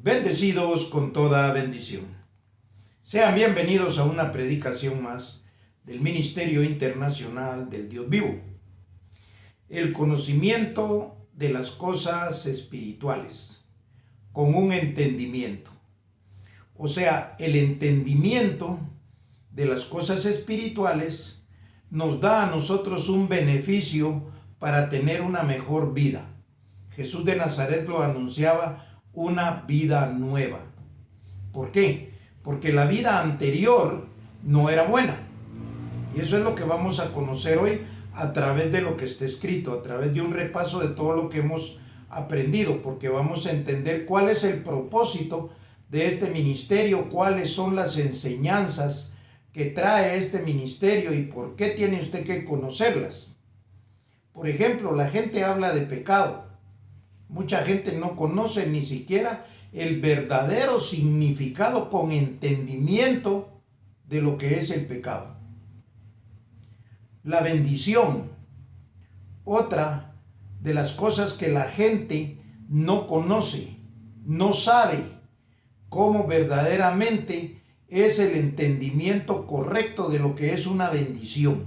Bendecidos con toda bendición. Sean bienvenidos a una predicación más del Ministerio Internacional del Dios Vivo. El conocimiento de las cosas espirituales con un entendimiento. O sea, el entendimiento de las cosas espirituales nos da a nosotros un beneficio para tener una mejor vida. Jesús de Nazaret lo anunciaba, una vida nueva. ¿Por qué? Porque la vida anterior no era buena. Y eso es lo que vamos a conocer hoy a través de lo que está escrito, a través de un repaso de todo lo que hemos aprendido, porque vamos a entender cuál es el propósito de este ministerio, cuáles son las enseñanzas que trae este ministerio y por qué tiene usted que conocerlas. Por ejemplo, la gente habla de pecado. Mucha gente no conoce ni siquiera el verdadero significado con entendimiento de lo que es el pecado. La bendición, otra de las cosas que la gente no conoce, no sabe cómo verdaderamente es el entendimiento correcto de lo que es una bendición.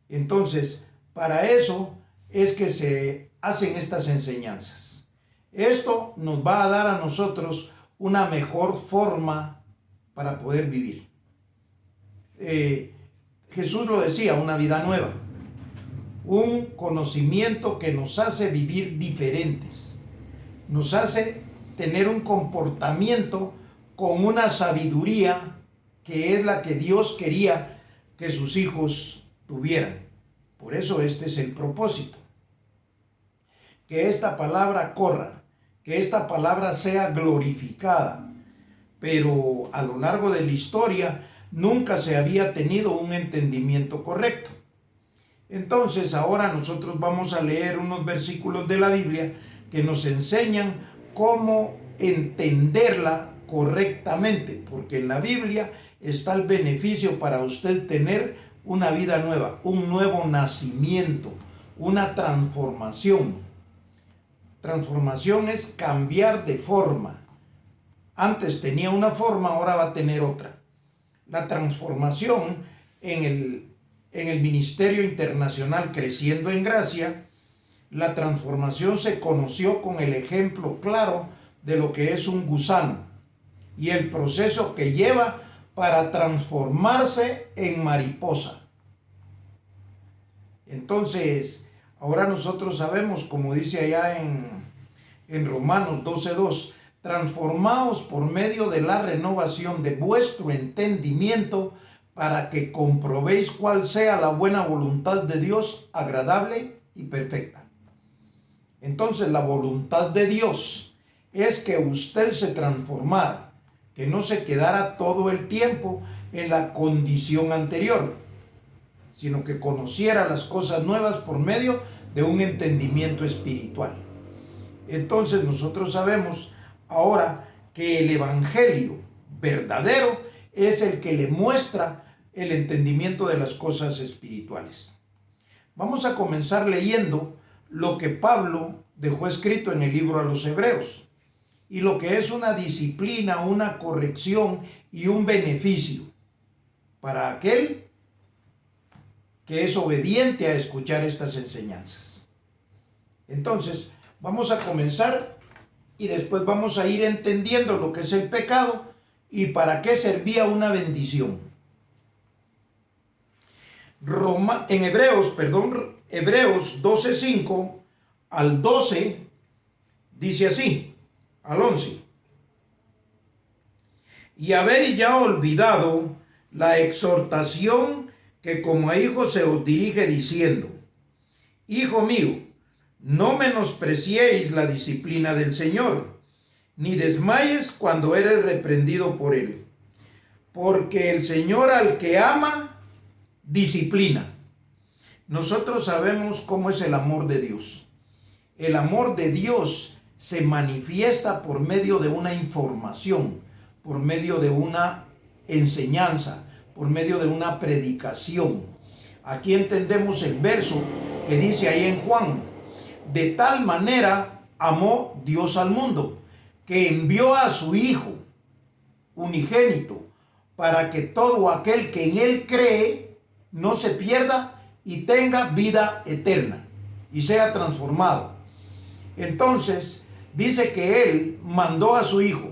Entonces, para eso es que se hacen estas enseñanzas. Esto nos va a dar a nosotros una mejor forma para poder vivir. Jesús lo decía, una vida nueva, un conocimiento que nos hace vivir diferentes, nos hace tener un comportamiento con una sabiduría que es la que Dios quería que sus hijos tuvieran. Por eso este es el propósito. Que esta palabra corra, que esta palabra sea glorificada, pero a lo largo de la historia nunca se había tenido un entendimiento correcto. Entonces ahora nosotros vamos a leer unos versículos de la Biblia que nos enseñan cómo entenderla correctamente, porque en la Biblia está el beneficio para usted tener una vida nueva, un nuevo nacimiento, una transformación. Transformación es cambiar de forma. Antes tenía una forma, ahora va a tener otra. La transformación en el Ministerio Internacional Creciendo en Gracia, la transformación se conoció con el ejemplo claro de lo que es un gusano y el proceso que lleva para transformarse en mariposa. Entonces, ahora nosotros sabemos, como dice allá en Romanos 12:2, transformaos por medio de la renovación de vuestro entendimiento para que comprobéis cuál sea la buena voluntad de Dios, agradable y perfecta. Entonces, la voluntad de Dios es que usted se transformara, que no se quedara todo el tiempo en la condición anterior, sino que conociera las cosas nuevas por medio de un entendimiento espiritual. Entonces nosotros sabemos ahora que el evangelio verdadero es el que le muestra el entendimiento de las cosas espirituales. Vamos a comenzar leyendo lo que Pablo dejó escrito en el libro a los Hebreos y lo que es una disciplina, una corrección y un beneficio para aquel que es obediente a escuchar estas enseñanzas. Entonces, vamos a comenzar y después vamos a ir entendiendo lo que es el pecado y para qué servía una bendición. Hebreos 12:5 al 12 dice así, al 11. Y habéis ya olvidado la exhortación que como a hijos se os dirige diciendo, Hijo mío, no menospreciéis la disciplina del Señor, ni desmayes cuando eres reprendido por Él. Porque el Señor al que ama, disciplina. Nosotros sabemos cómo es el amor de Dios. El amor de Dios se manifiesta por medio de una información, por medio de una enseñanza, por medio de una predicación. Aquí entendemos el verso que dice ahí en Juan, de tal manera amó Dios al mundo, que envió a su Hijo unigénito para que todo aquel que en Él cree no se pierda y tenga vida eterna y sea transformado. Entonces dice que Él mandó a su Hijo,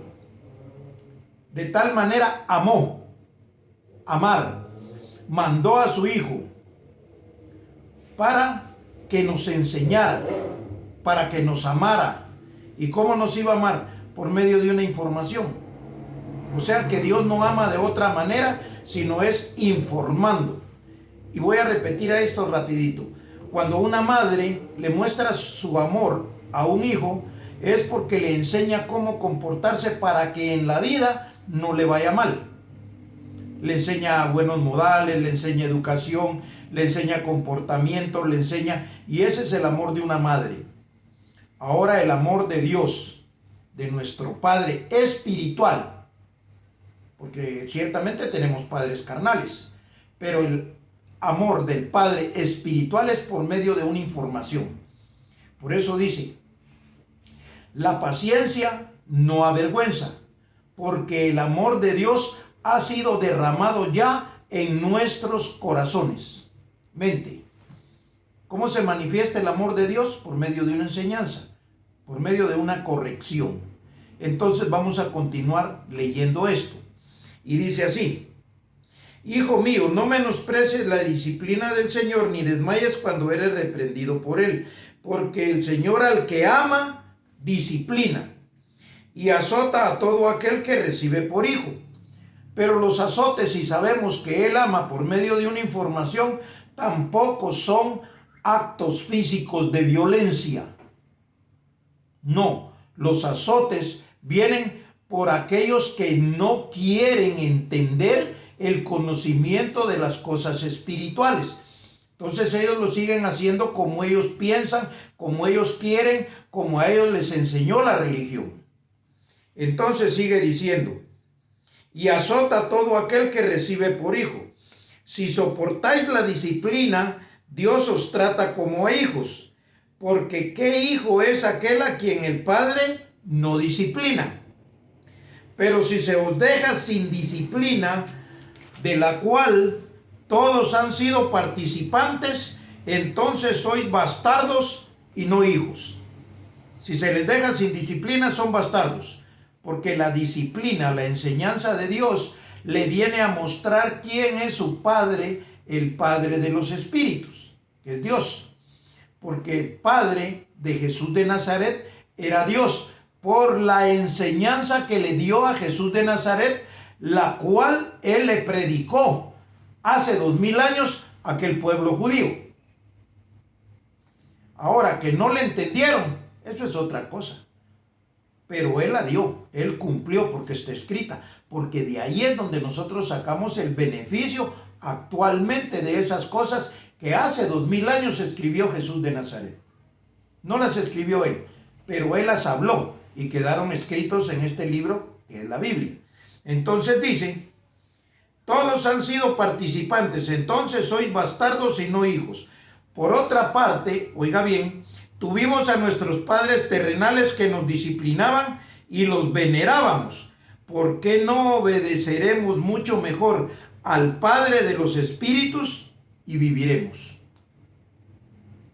de tal manera amar, mandó a su Hijo para que nos enseñara, para que nos amara. ¿Y cómo nos iba a amar? Por medio de una información. O sea que Dios no ama de otra manera, sino es informando. Y voy a repetir esto rapidito. Cuando una madre le muestra su amor a un hijo, es porque le enseña cómo comportarse para que en la vida no le vaya mal. Le enseña buenos modales, le enseña educación, le enseña comportamiento, le enseña... Y ese es el amor de una madre. Ahora el amor de Dios, de nuestro Padre espiritual, porque ciertamente tenemos padres carnales, pero el amor del Padre espiritual es por medio de una información. Por eso dice, la paciencia no avergüenza, porque el amor de Dios ha sido derramado ya en nuestros corazones. Mente. ¿Cómo se manifiesta el amor de Dios? Por medio de una enseñanza, por medio de una corrección. Entonces vamos a continuar leyendo esto. Y dice así: Hijo mío, no menosprecies la disciplina del Señor, ni desmayes cuando eres reprendido por Él, porque el Señor al que ama, disciplina, y azota a todo aquel que recibe por hijo. Pero los azotes, si sabemos que Él ama por medio de una información, tampoco son actos físicos de violencia. No, los azotes vienen por aquellos que no quieren entender el conocimiento de las cosas espirituales. Entonces ellos lo siguen haciendo como ellos piensan, como ellos quieren, como a ellos les enseñó la religión. Entonces sigue diciendo, y azota a todo aquel que recibe por hijo. Si soportáis la disciplina, Dios os trata como a hijos, porque ¿qué hijo es aquel a quien el Padre no disciplina? Pero si se os deja sin disciplina, de la cual todos han sido participantes, entonces sois bastardos y no hijos. Si se les deja sin disciplina, son bastardos, porque la disciplina, la enseñanza de Dios, le viene a mostrar quién es su Padre, el Padre de los Espíritus, que es Dios. Porque Padre de Jesús de Nazaret era Dios, por la enseñanza que le dio a Jesús de Nazaret, la cual Él le predicó hace 2000 años a aquel pueblo judío. Ahora, que no le entendieron, eso es otra cosa. Pero Él la dio, Él cumplió porque está escrita, porque de ahí es donde nosotros sacamos el beneficio actualmente de esas cosas que hace 2000 años escribió Jesús de Nazaret. No las escribió Él, pero Él las habló y quedaron escritos en este libro que es la Biblia. Entonces dice, todos han sido participantes, entonces sois bastardos y no hijos. Por otra parte, oiga bien, tuvimos a nuestros padres terrenales que nos disciplinaban y los venerábamos. ¿Por qué no obedeceremos mucho mejor al Padre de los Espíritus y viviremos?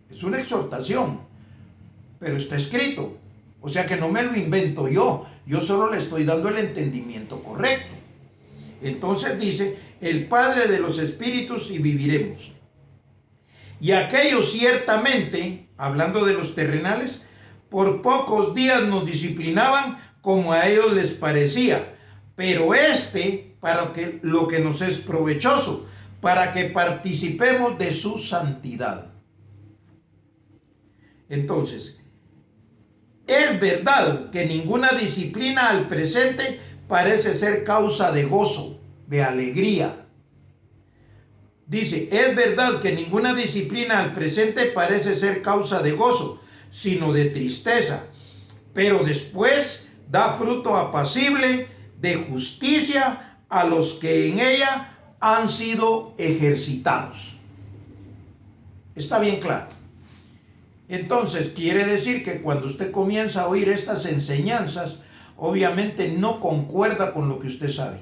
Es una exhortación, pero está escrito. O sea que no me lo invento yo solo le estoy dando el entendimiento correcto. Entonces dice, el Padre de los Espíritus y viviremos. Y aquellos ciertamente, hablando de los terrenales, por pocos días nos disciplinaban como a ellos les parecía, pero para que lo que nos es provechoso, para que participemos de su santidad. Entonces, es verdad que ninguna disciplina al presente parece ser causa de gozo, de alegría. Dice, es verdad que ninguna disciplina al presente parece ser causa de gozo, sino de tristeza, pero después da fruto apacible de justicia a los que en ella han sido ejercitados. Está bien claro. Entonces quiere decir que cuando usted comienza a oír estas enseñanzas, obviamente no concuerda con lo que usted sabe.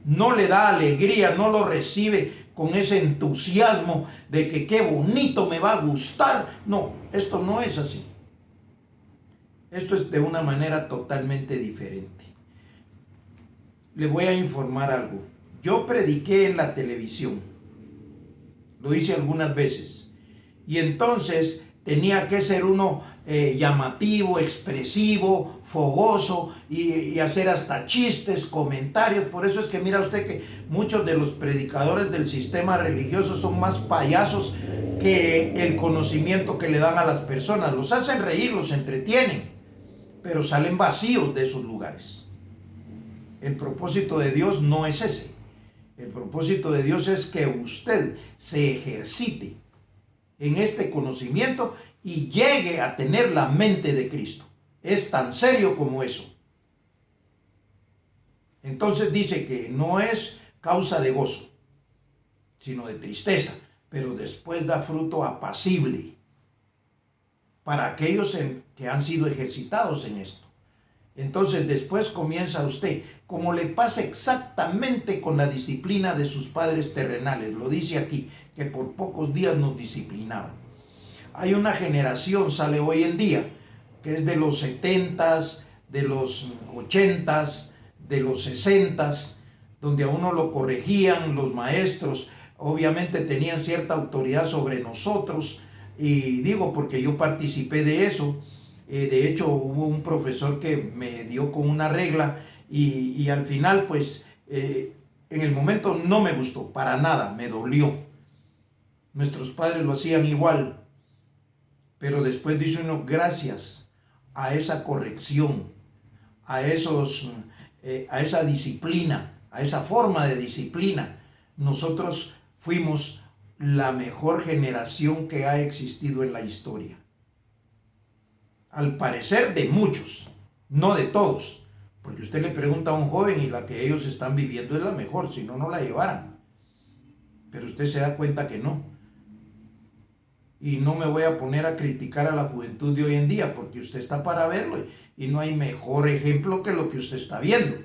No le da alegría, no lo recibe con ese entusiasmo de que qué bonito me va a gustar. No, esto no es así. Esto es de una manera totalmente diferente. Le voy a informar algo. Yo prediqué en la televisión. Lo hice algunas veces. Y entonces tenía que ser uno llamativo, expresivo, fogoso y hacer hasta chistes, comentarios. Por eso es que mira usted que muchos de los predicadores del sistema religioso son más payasos que el conocimiento que le dan a las personas. Los hacen reír, los entretienen, pero salen vacíos de esos lugares. El propósito de Dios no es ese. El propósito de Dios es que usted se ejercite en este conocimiento y llegue a tener la mente de Cristo. Es tan serio como eso. Entonces dice que no es causa de gozo, sino de tristeza, pero después da fruto apacible para aquellos que han sido ejercitados en esto. Entonces después comienza usted, como le pasa exactamente con la disciplina de sus padres terrenales. Lo dice aquí, que por pocos días nos disciplinaban. Hay una generación, sale hoy en día, que es de los 70s, de los 80s, de los 60s, donde a uno lo corregían los maestros. Obviamente tenían cierta autoridad sobre nosotros, y digo porque yo participé de eso. De hecho, hubo un profesor que me dio con una regla y al final, pues, en el momento no me gustó, para nada, me dolió. Nuestros padres lo hacían igual, pero después dice uno, gracias a esa corrección, a esa disciplina, a esa forma de disciplina, nosotros fuimos la mejor generación que ha existido en la historia. Al parecer de muchos, no de todos, porque usted le pregunta a un joven y la que ellos están viviendo es la mejor, si no, no la llevaran. Pero usted se da cuenta que no. Y no me voy a poner a criticar a la juventud de hoy en día, porque usted está para verlo y no hay mejor ejemplo que lo que usted está viendo.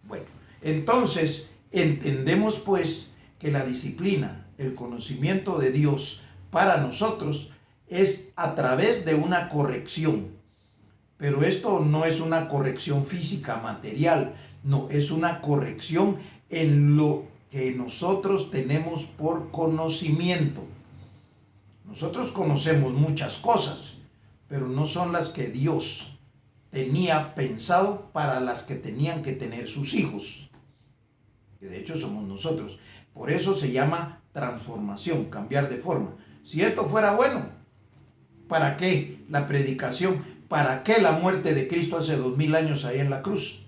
Bueno, entonces entendemos pues que la disciplina, el conocimiento de Dios para nosotros es a través de una corrección. Pero esto no es una corrección física, material, no, es una corrección en lo que nosotros tenemos por conocimiento. Nosotros conocemos muchas cosas, pero no son las que Dios tenía pensado para las que tenían que tener sus hijos, que de hecho somos nosotros. Por eso se llama transformación, cambiar de forma. Si esto fuera bueno, ¿para qué la predicación? ¿Para qué la muerte de Cristo hace 2000 años ahí en la cruz?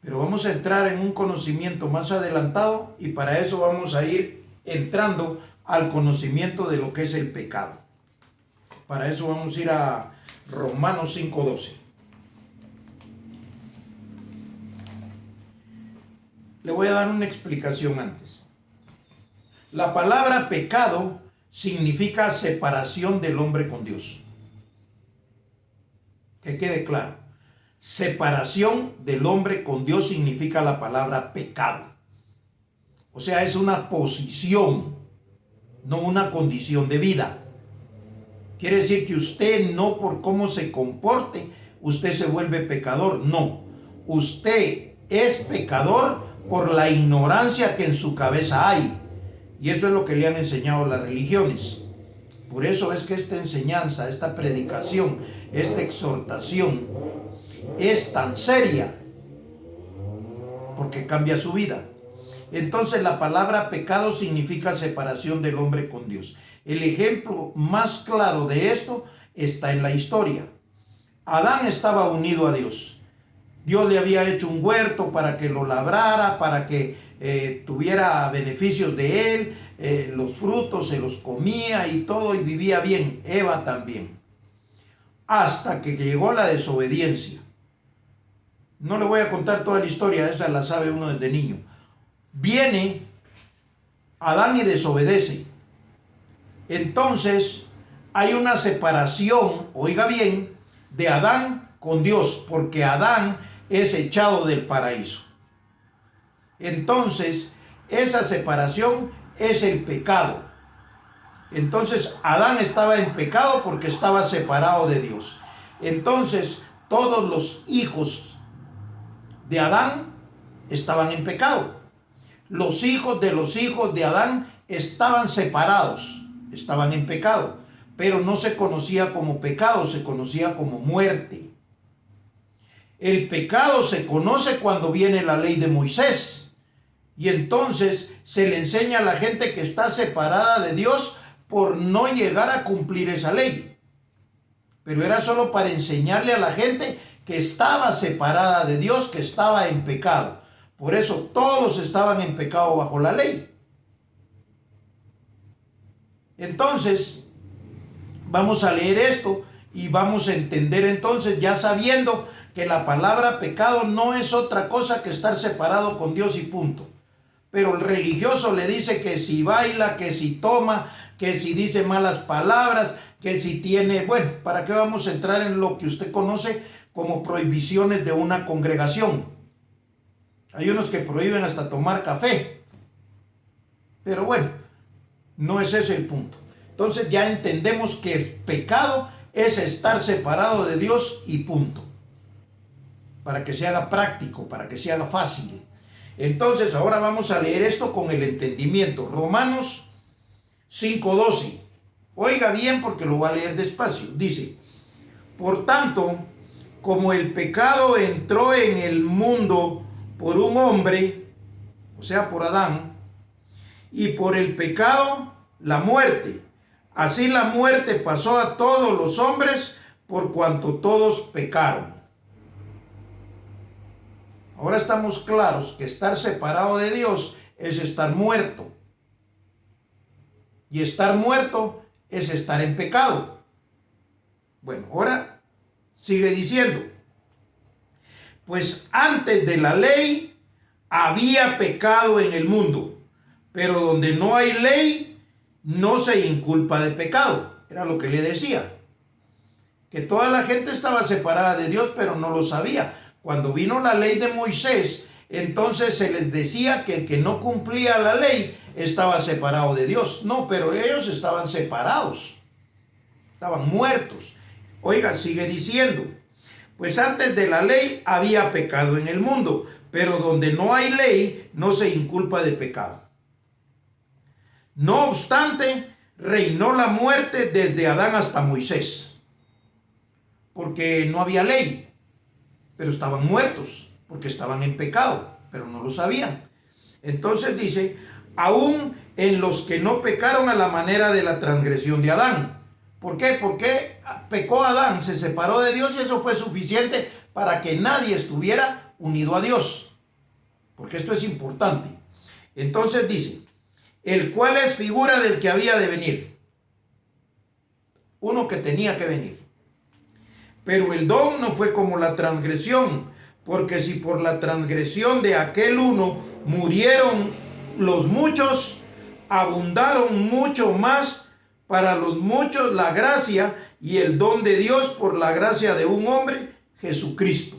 Pero vamos a entrar en un conocimiento más adelantado y para eso vamos a ir entrando al conocimiento de lo que es el pecado. Para eso vamos a ir a Romanos 5:12. Le voy a dar una explicación antes. La palabra pecado significa separación del hombre con Dios. Que quede claro. Separación del hombre con Dios significa la palabra pecado. O sea, es una posición, no una condición de vida. Quiere decir que usted no por cómo se comporte, usted se vuelve pecador. No, usted es pecador por la ignorancia que en su cabeza hay. Y eso es lo que le han enseñado las religiones. Por eso es que esta enseñanza, esta predicación, esta exhortación es tan seria, porque cambia su vida. Entonces la palabra pecado significa separación del hombre con Dios. El ejemplo más claro de esto está en la historia. Adán estaba unido a Dios. Dios le había hecho un huerto para que lo labrara, para que tuviera beneficios de él, los frutos se los comía y todo, y vivía bien. Eva también. Hasta que llegó la desobediencia. No le voy a contar toda la historia, esa la sabe uno desde niño. Viene Adán y desobedece. Entonces hay una separación, oiga bien, de Adán con Dios, porque Adán es echado del paraíso. Entonces, esa separación es el pecado. Entonces, Adán estaba en pecado porque estaba separado de Dios. Entonces, todos los hijos de Adán estaban en pecado. Los hijos de Adán estaban separados, estaban en pecado, pero no se conocía como pecado, se conocía como muerte. El pecado se conoce cuando viene la ley de Moisés, y entonces se le enseña a la gente que está separada de Dios por no llegar a cumplir esa ley. Pero era solo para enseñarle a la gente que estaba separada de Dios, que estaba en pecado. Por eso todos estaban en pecado bajo la ley. Entonces, vamos a leer esto y vamos a entender entonces, ya sabiendo que la palabra pecado no es otra cosa que estar separado con Dios y punto. Pero el religioso le dice que si baila, que si toma, que si dice malas palabras, que si tiene, bueno, ¿para qué vamos a entrar en lo que usted conoce como prohibiciones de una congregación? Hay unos que prohíben hasta tomar café. Pero bueno, no es ese el punto. Entonces ya entendemos que el pecado es estar separado de Dios y punto. Para que se haga práctico, para que se haga fácil. Entonces ahora vamos a leer esto con el entendimiento. Romanos 5:12. Oiga bien porque lo voy a leer despacio. Dice, por tanto, como el pecado entró en el mundo por un hombre, o sea, por Adán, y por el pecado la muerte, así la muerte pasó a todos los hombres por cuanto todos pecaron. Ahora estamos claros que estar separado de Dios es estar muerto. Y estar muerto es estar en pecado. Bueno, ahora sigue diciendo, pues antes de la ley había pecado en el mundo, pero donde no hay ley no se inculpa de pecado. Era lo que le decía, que toda la gente estaba separada de Dios, pero no lo sabía. Cuando vino la ley de Moisés, entonces se les decía que el que no cumplía la ley estaba separado de Dios. No, pero ellos estaban separados, estaban muertos. Oiga, sigue diciendo, pues antes de la ley había pecado en el mundo, pero donde no hay ley no se inculpa de pecado. No obstante, reinó la muerte desde Adán hasta Moisés, porque no había ley, pero estaban muertos, porque estaban en pecado, pero no lo sabían. Entonces dice, aún en los que no pecaron a la manera de la transgresión de Adán. ¿Por qué? Porque pecó Adán, se separó de Dios y eso fue suficiente para que nadie estuviera unido a Dios. Porque esto es importante. Entonces dice, el cual es figura del que había de venir. Uno que tenía que venir. Pero el don no fue como la transgresión, porque si por la transgresión de aquel uno murieron los muchos, abundaron mucho más para los muchos la gracia y el don de Dios por la gracia de un hombre, Jesucristo.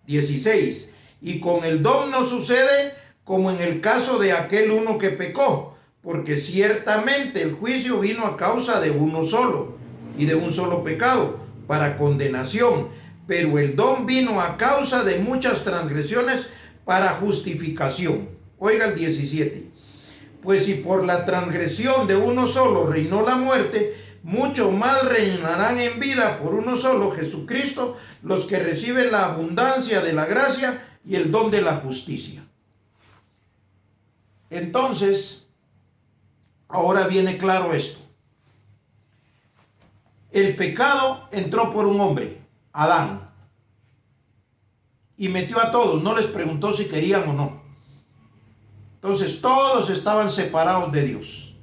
16. Y con el don no sucede como en el caso de aquel uno que pecó, porque ciertamente el juicio vino a causa de uno solo y de un solo pecado, para condenación, pero el don vino a causa de muchas transgresiones para justificación. Oiga el 17. Pues si por la transgresión de uno solo reinó la muerte, mucho más reinarán en vida por uno solo, Jesucristo, los que reciben la abundancia de la gracia y el don de la justicia. Entonces, ahora viene claro esto. El pecado entró por un hombre, Adán, y metió a todos, no les preguntó si querían o no. Entonces todos estaban separados de Dios.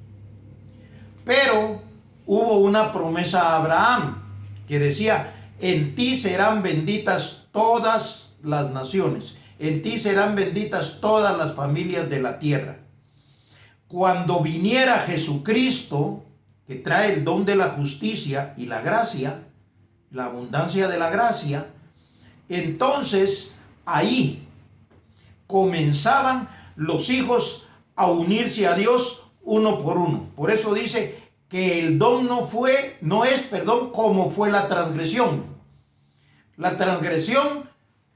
Pero hubo una promesa a Abraham que decía, en ti serán benditas todas las naciones, en ti serán benditas todas las familias de la tierra. Cuando viniera Jesucristo, que trae el don de la justicia y la gracia, la abundancia de la gracia, entonces ahí comenzaban los hijos a unirse a Dios uno por uno. Por eso dice que el don no es, como fue la transgresión. La transgresión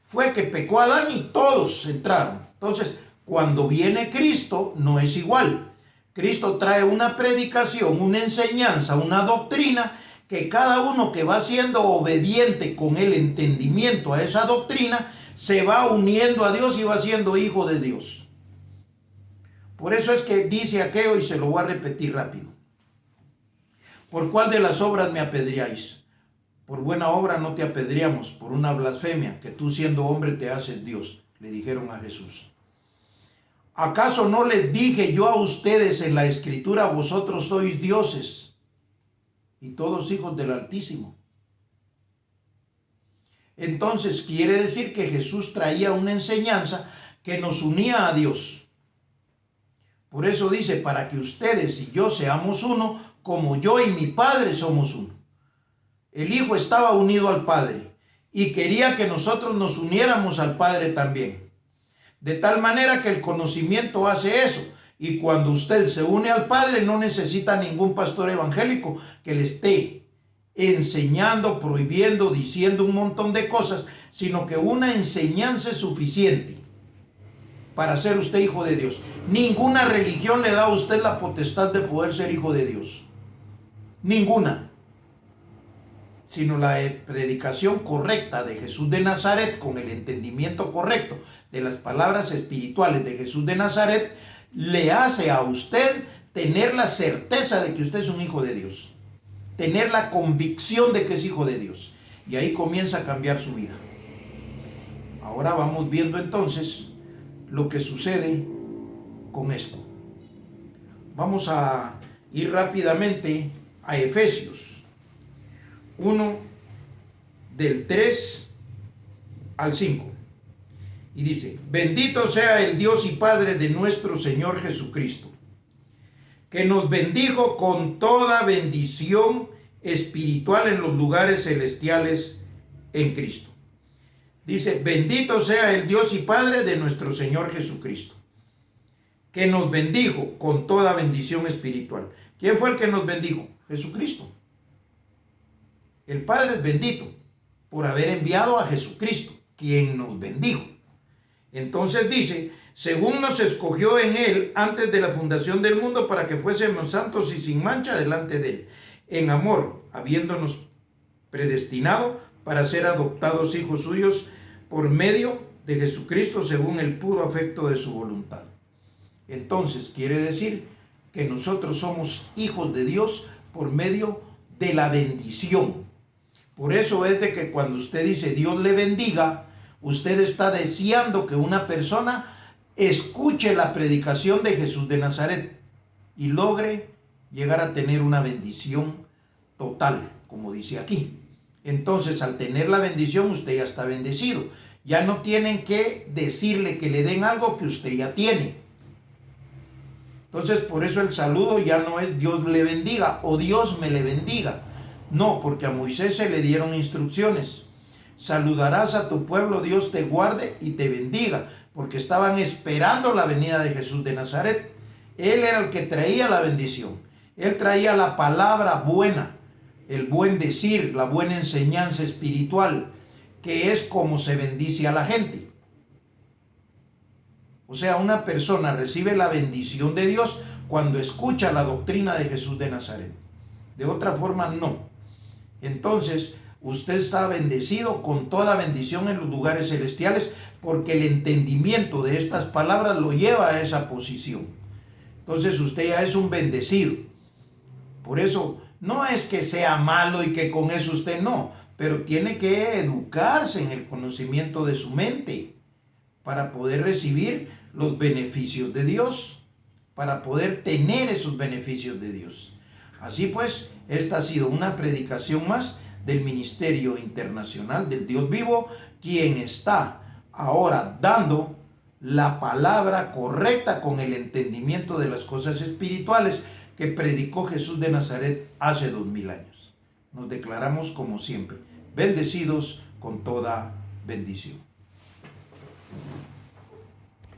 fue que pecó Adán y todos entraron. Entonces, cuando viene Cristo, no es igual. Cristo trae una predicación, una enseñanza, una doctrina, que cada uno que va siendo obediente con el entendimiento a esa doctrina, se va uniendo a Dios y va siendo hijo de Dios. Por eso es que dice aquello, y se lo voy a repetir rápido. ¿Por cuál de las obras me apedreáis? Por buena obra no te apedreamos, por una blasfemia, que tú siendo hombre te haces Dios, le dijeron a Jesús. ¿Acaso no les dije yo a ustedes en la Escritura, vosotros sois dioses y todos hijos del Altísimo? Entonces quiere decir que Jesús traía una enseñanza que nos unía a Dios. Por eso dice, para que ustedes y yo seamos uno, como yo y mi Padre somos uno. El Hijo estaba unido al Padre y quería que nosotros nos uniéramos al Padre también. De tal manera que el conocimiento hace eso. Y cuando usted se une al Padre, no necesita ningún pastor evangélico que le esté enseñando, prohibiendo, diciendo un montón de cosas, sino que una enseñanza es suficiente para ser usted hijo de Dios. Ninguna religión le da a usted la potestad de poder ser hijo de Dios. Ninguna. Sino la predicación correcta de Jesús de Nazaret, con el entendimiento correcto de las palabras espirituales de Jesús de Nazaret, le hace a usted tener la certeza de que usted es un hijo de Dios, tener la convicción de que es hijo de Dios, y ahí comienza a cambiar su vida. Ahora vamos viendo entonces lo que sucede con esto. Vamos a ir rápidamente a Efesios 1, del 3 al 5. Y dice, bendito sea el Dios y Padre de nuestro Señor Jesucristo, que nos bendijo con toda bendición espiritual en los lugares celestiales en Cristo. Dice, bendito sea el Dios y Padre de nuestro Señor Jesucristo, que nos bendijo con toda bendición espiritual. ¿Quién fue el que nos bendijo? Jesucristo. El Padre es bendito por haber enviado a Jesucristo, quien nos bendijo. Entonces dice, según nos escogió en Él antes de la fundación del mundo para que fuésemos santos y sin mancha delante de Él, en amor, habiéndonos predestinado para ser adoptados hijos suyos por medio de Jesucristo según el puro afecto de su voluntad. Entonces quiere decir que nosotros somos hijos de Dios por medio de la bendición. Por eso es de que cuando usted dice Dios le bendiga, usted está deseando que una persona escuche la predicación de Jesús de Nazaret y logre llegar a tener una bendición total, como dice aquí. Entonces, al tener la bendición, usted ya está bendecido. Ya no tienen que decirle que le den algo que usted ya tiene. Entonces, por eso el saludo ya no es Dios le bendiga o Dios me le bendiga. No, porque a Moisés se le dieron instrucciones. Saludarás a tu pueblo, Dios te guarde y te bendiga, porque estaban esperando la venida de Jesús de Nazaret. Él era el que traía la bendición. Él traía la palabra buena, el buen decir, la buena enseñanza espiritual, que es como se bendice a la gente. O sea, una persona recibe la bendición de Dios cuando escucha la doctrina de Jesús de Nazaret. De otra forma, no. Entonces, usted está bendecido con toda bendición en los lugares celestiales porque el entendimiento de estas palabras lo lleva a esa posición. Entonces, usted ya es un bendecido. Por eso, no es que sea malo y que con eso usted no, pero tiene que educarse en el conocimiento de su mente para poder recibir los beneficios de Dios, para poder tener esos beneficios de Dios. Así pues, esta ha sido una predicación más del Ministerio Internacional del Dios Vivo, quien está ahora dando la palabra correcta con el entendimiento de las cosas espirituales que predicó Jesús de Nazaret hace 2000 años. Nos declaramos como siempre bendecidos con toda bendición.